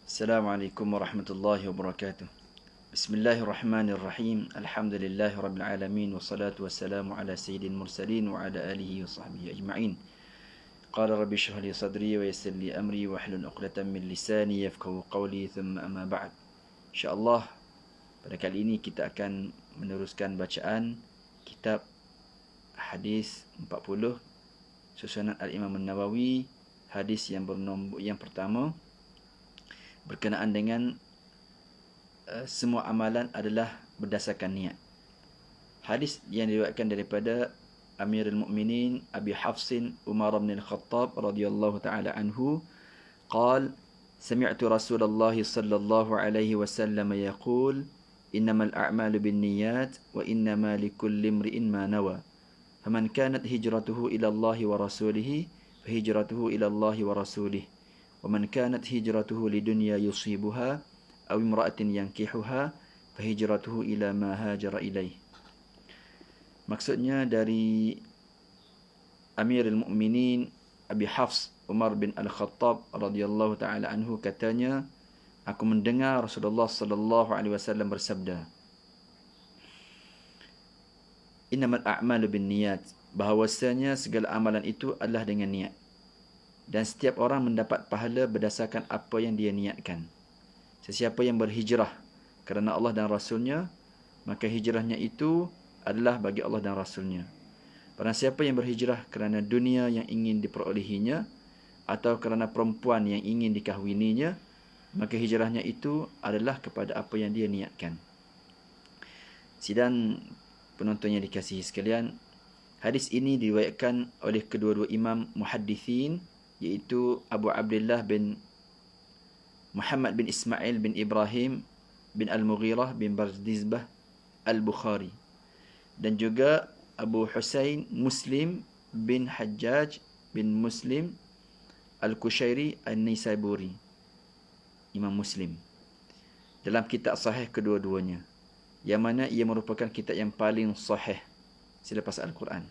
Assalamualaikum warahmatullahi wabarakatuh. Bismillahirrahmanirrahim. Alhamdulillahi rabbil alamin wassalatu wassalamu ala sayyidil mursalin wa ala alihi wa sahbihi ajma'in. Qala rabbi shrah li sadri wa yassir li amri wa hlul 'uqdatam min lisani yafqahu qawli thumma amma ba'd. Insya-Allah pada kali ini kita akan meneruskan bacaan kitab hadis 40 susunan Al-Imam An-Nawawi, hadis yang bernombor yang pertama berkenaan dengan semua amalan adalah berdasarkan niat. Hadis yang diriwayatkan daripada Amirul Mukminin Abi Hafsin Umar bin Al-Khattab radhiyallahu taala anhu قال سمعت رسول الله صلى الله عليه وسلم يقول إنما الأعمال بالنيات وإنما لكل امرئ ما نوى فمن كانت هجرته إلى الله ورسوله فهجرته إلى الله ورسوله ومن كانت هجرته لدنيا يصيبها أو امرأة ينكحها فهجرته إلى ما هاجر إليه. Maksudnya dari Amirul Mukminin Abi Hafs Umar bin Al-Khattab radhiyallahu taala anhu katanya, aku mendengar Rasulullah sallallahu alaihi wasallam bersabda, Innamal a'malu binniyat, bahawasanya segala amalan itu adalah dengan niat. Dan setiap orang mendapat pahala berdasarkan apa yang dia niatkan. Sesiapa yang berhijrah kerana Allah dan Rasulnya, maka hijrahnya itu adalah bagi Allah dan Rasulnya. Barang siapa yang berhijrah kerana dunia yang ingin diperolehinya, atau kerana perempuan yang ingin dikahwininya, maka hijrahnya itu adalah kepada apa yang dia niatkan. Sidang penonton yang dikasihi sekalian, hadis ini diriwayatkan oleh kedua-dua imam muhaddithin, iaitu Abu Abdullah bin Muhammad bin Ismail bin Ibrahim bin Al-Mughirah bin Bardizbah Al-Bukhari, dan juga Abu Husain Muslim bin Hajjaj bin Muslim Al-Kushairi An-Nisaburi, Imam Muslim, dalam kitab sahih kedua-duanya, yang mana ia merupakan kitab yang paling sahih selepas Al-Quran.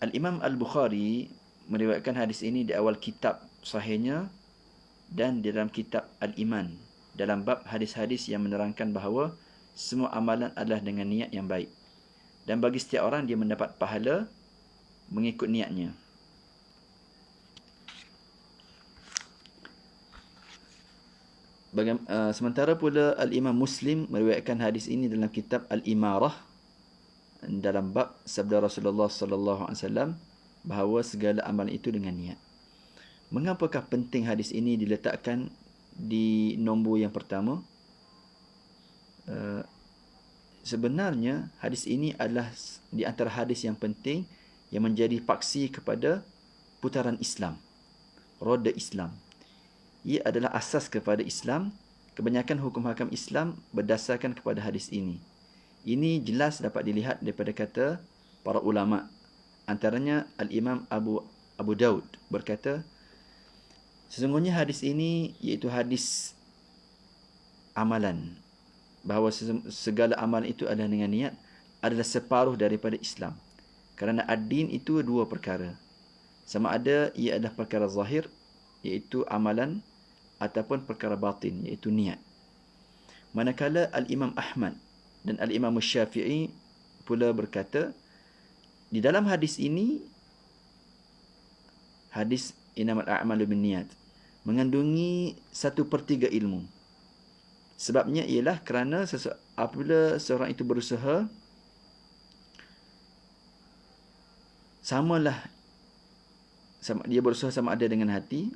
Al-Imam Al-Bukhari meriwayatkan hadis ini di awal kitab sahihnya dan di dalam kitab Al-Iman, dalam bab hadis-hadis yang menerangkan bahawa semua amalan adalah dengan niat yang baik, dan bagi setiap orang dia mendapat pahala mengikut niatnya. Sementara pula Al-Imam Muslim meriwayatkan hadis ini dalam kitab Al-Imarah, dalam bab sabda Rasulullah sallallahu alaihi wasallam bahawa segala amalan itu dengan niat. Mengapakah penting hadis ini diletakkan di nombor yang pertama? Sebenarnya hadis ini adalah di antara hadis yang penting yang menjadi paksi kepada putaran Islam, roda Islam. Ia adalah asas kepada Islam. Kebanyakan hukum-hakam Islam berdasarkan kepada hadis ini. Ini jelas dapat dilihat daripada kata para ulama. Antaranya Al-Imam Abu Daud berkata, sesungguhnya hadis ini iaitu hadis amalan, bahawa segala amalan itu adalah dengan niat, adalah separuh daripada Islam. Kerana ad-din itu dua perkara. Sama ada ia adalah perkara zahir, iaitu amalan, ataupun perkara batin, iaitu niat. Manakala Al-Imam Ahmad dan Al-Imam Syafi'i pula berkata, di dalam hadis ini, hadis Innamal a'malu binniyat, mengandungi 1/3 ilmu. Sebabnya ialah kerana apabila seorang itu berusaha, dia berusaha sama ada dengan hati,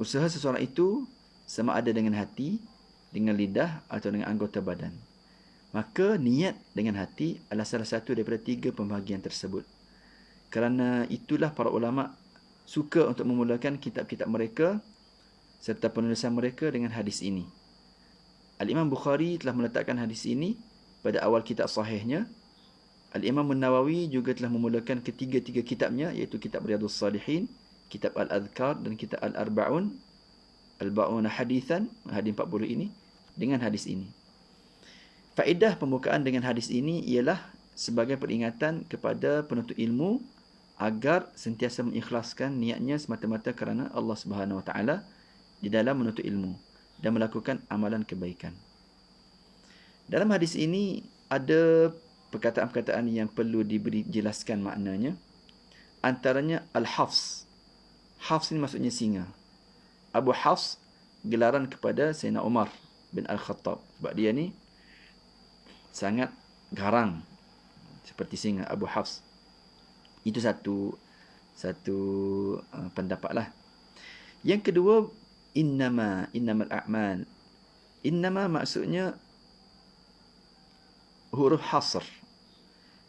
usaha seseorang itu sama ada dengan hati, dengan lidah atau dengan anggota badan, maka niat dengan hati adalah salah satu daripada 3 pembahagian tersebut. Kerana itulah para ulama suka untuk memulakan kitab-kitab mereka serta penulisan mereka dengan hadis ini. Al-Imam Bukhari telah meletakkan hadis ini pada awal kitab sahihnya. Al-Imam An-Nawawi juga telah memulakan ketiga-tiga kitabnya, iaitu kitab Riyadhus Salihin, kitab Al-Adhkar dan kitab Al-Arba'un, Al-Ba'una Hadithan, hadis 40 ini, dengan hadis ini. Faedah pembukaan dengan hadis ini ialah sebagai peringatan kepada penuntut ilmu agar sentiasa mengikhlaskan niatnya semata-mata kerana Allah Subhanahu Wa Taala di dalam menuntut ilmu dan melakukan amalan kebaikan. Dalam hadis ini ada perkataan-perkataan yang perlu dijelaskan maknanya. Antaranya Al-Hafs. Hafs ini maksudnya singa. Abu Hafs gelaran kepada Sayyidina Umar bin Al-Khattab. Sebab dia ni sangat garang seperti singa, Abu Hafs. Itu satu pendapat lah. Yang kedua, innamal a'mal. Innama maksudnya huruf hasr,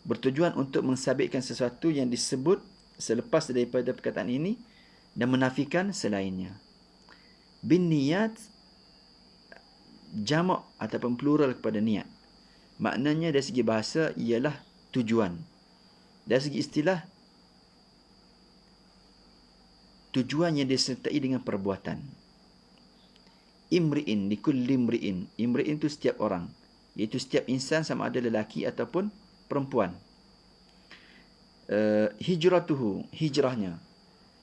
bertujuan untuk mensabitkan sesuatu yang disebut selepas daripada perkataan ini dan menafikan selainnya. Bin niyat jamak ataupun plural kepada niat. Maknanya dari segi bahasa ialah tujuan. Dari segi istilah, tujuan yang disertai dengan perbuatan. Imri'in, likulli imri'in. Imri'in itu setiap orang, iaitu setiap insan sama ada lelaki ataupun perempuan. Hijratuhu, hijrahnya.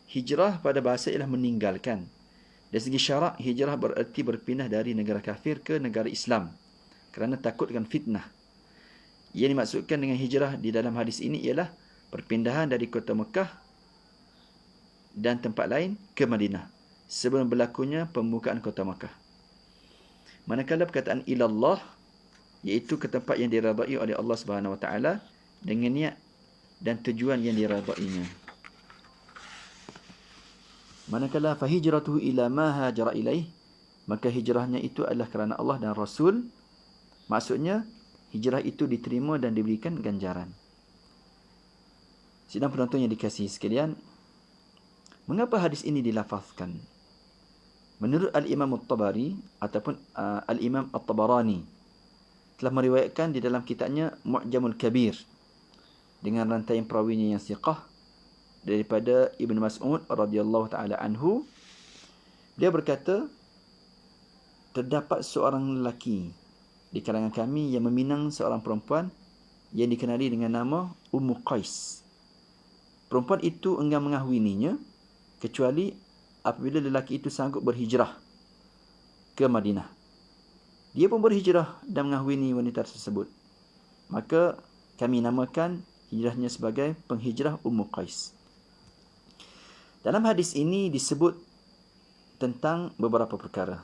Hijrah pada bahasa ialah meninggalkan. Dari segi syarak, hijrah bererti berpindah dari negara kafir ke negara Islam kerana takut dengan fitnah. Yang dimaksudkan dengan hijrah di dalam hadis ini ialah perpindahan dari kota Mekah dan tempat lain ke Madinah sebelum berlakunya pembukaan kota Mekah. Manakala perkataan ilallah, iaitu ke tempat yang diredai oleh Allah Subhanahu Wa Taala dengan niat dan tujuan yang diredainya. Manakala fahijratuhu ila ma hajara ilaih, maka hijrahnya itu adalah kerana Allah dan Rasul. Maksudnya hijrah itu diterima dan diberikan ganjaran. Sidang penonton yang dikasihi sekalian, mengapa hadis ini dilafazkan? Menurut Al-Imam At-Tabari ataupun Al-Imam At-Tabarani telah meriwayatkan di dalam kitabnya Mu'jamul Kabir dengan rantaian perawinya yang siqah daripada Ibn Mas'ud radhiyallahu taala anhu. Dia berkata, terdapat seorang lelaki di kalangan kami yang meminang seorang perempuan yang dikenali dengan nama Ummu Qais. Perempuan itu enggan mengahwininya kecuali apabila lelaki itu sanggup berhijrah ke Madinah. Dia pun berhijrah dan mengahwini wanita tersebut. Maka kami namakan hijrahnya sebagai penghijrah Ummu Qais. Dalam hadis ini disebut tentang beberapa perkara.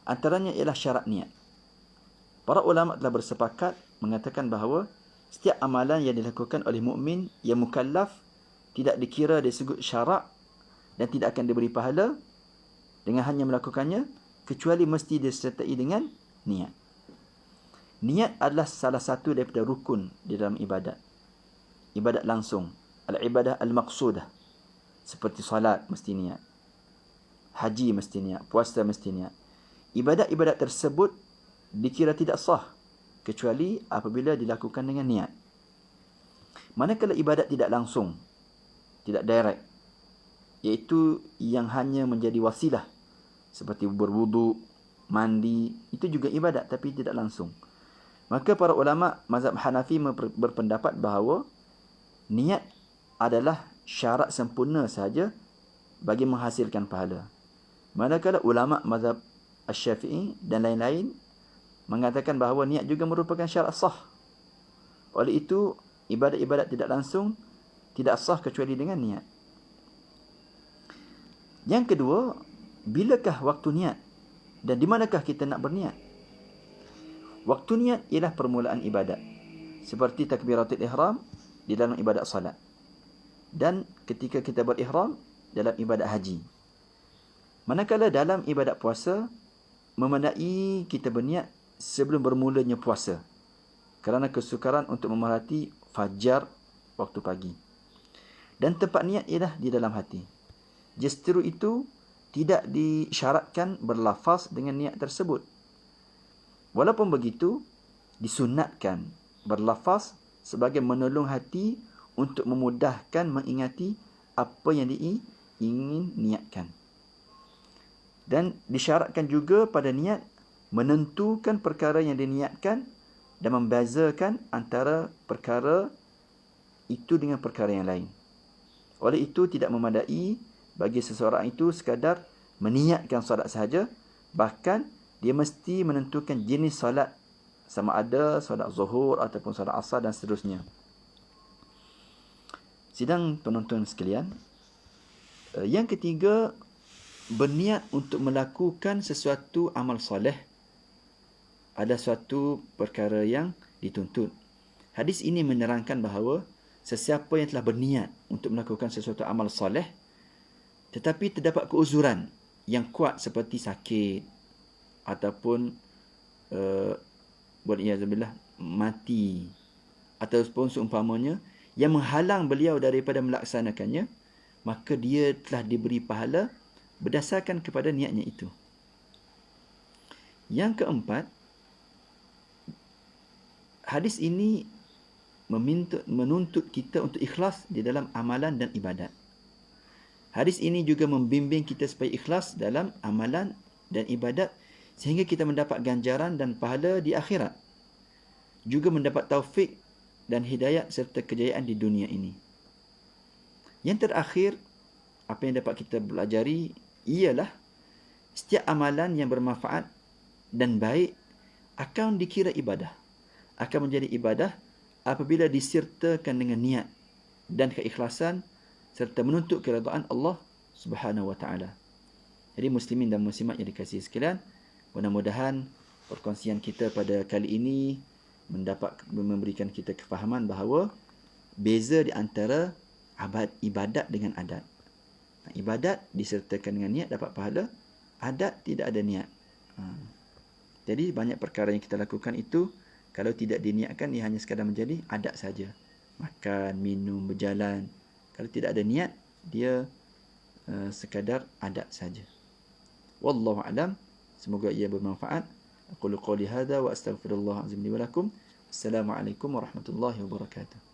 Antaranya ialah syarat niat. Para ulama telah bersepakat mengatakan bahawa setiap amalan yang dilakukan oleh mukmin yang mukallaf tidak dikira dari sudut syarak dan tidak akan diberi pahala dengan hanya melakukannya, kecuali mesti disertai dengan niat. Niat adalah salah satu daripada rukun di dalam ibadat. Ibadat langsung, al-ibadah al-maqsudah. Seperti salat mesti niat, haji mesti niat, puasa mesti niat. Ibadat-ibadat tersebut dikira tidak sah kecuali apabila dilakukan dengan niat. Manakala ibadat tidak langsung, tidak direct, iaitu yang hanya menjadi wasilah seperti berwudu, mandi, itu juga ibadat tapi tidak langsung. Maka para ulama mazhab Hanafi berpendapat bahawa niat adalah syarat sempurna sahaja bagi menghasilkan pahala. Manakala ulama mazhab Asy-Syafi'i dan lain-lain mengatakan bahawa niat juga merupakan syarat sah. Oleh itu, ibadat-ibadat tidak langsung tidak sah kecuali dengan niat. Yang kedua, bilakah waktu niat dan di manakah kita nak berniat? Waktu niat ialah permulaan ibadat, seperti takbiratul ihram di dalam ibadat salat, dan ketika kita berihram dalam ibadat haji. Manakala dalam ibadat puasa, memadai kita berniat sebelum bermulanya puasa kerana kesukaran untuk memerhati fajar waktu pagi. Dan tempat niat ialah di dalam hati. Justru itu tidak disyaratkan berlafaz dengan niat tersebut. Walaupun begitu, disunatkan berlafaz sebagai menolong hati untuk memudahkan mengingati apa yang diingin niatkan. Dan disyaratkan juga pada niat menentukan perkara yang diniatkan dan membezakan antara perkara itu dengan perkara yang lain. Oleh itu tidak memadai bagi seseorang itu sekadar meniatkan solat sahaja, bahkan dia mesti menentukan jenis solat, sama ada solat zuhur ataupun solat asar dan seterusnya. Sidang penonton sekalian, yang ketiga, berniat untuk melakukan sesuatu amal soleh ada suatu perkara yang dituntut. Hadis ini menerangkan bahawa sesiapa yang telah berniat untuk melakukan sesuatu amal soleh tetapi terdapat keuzuran yang kuat seperti sakit ataupun waliyazubillah mati ataupun seumpamanya yang menghalang beliau daripada melaksanakannya, maka dia telah diberi pahala berdasarkan kepada niatnya itu. Yang keempat, hadis ini menuntut kita untuk ikhlas di dalam amalan dan ibadat. Hadis ini juga membimbing kita supaya ikhlas dalam amalan dan ibadat sehingga kita mendapat ganjaran dan pahala di akhirat. Juga mendapat taufik dan hidayat serta kejayaan di dunia ini. Yang terakhir, apa yang dapat kita pelajari ialah setiap amalan yang bermanfaat dan baik akan dikira ibadah. Akan menjadi ibadah apabila disertakan dengan niat dan keikhlasan serta menuntut keredaan Allah Subhanahu wa taala. Jadi muslimin dan muslimat yang dikasihi sekalian, mudah-mudahan perkongsian kita pada kali ini memberikan kita kefahaman bahawa beza di antara ibadat dengan adat. Ibadat disertakan dengan niat dapat pahala, adat tidak ada niat. Jadi banyak perkara yang kita lakukan itu kalau tidak diniatkan ia hanya sekadar menjadi adat saja. Makan, minum, berjalan. Kalau tidak ada niat, dia sekadar adat saja. Wallahu a'lam. Semoga ia bermanfaat. Aqulu qawli hadza wa astaghfirullah azim li wa lakum. Assalamualaikum warahmatullahi wabarakatuh.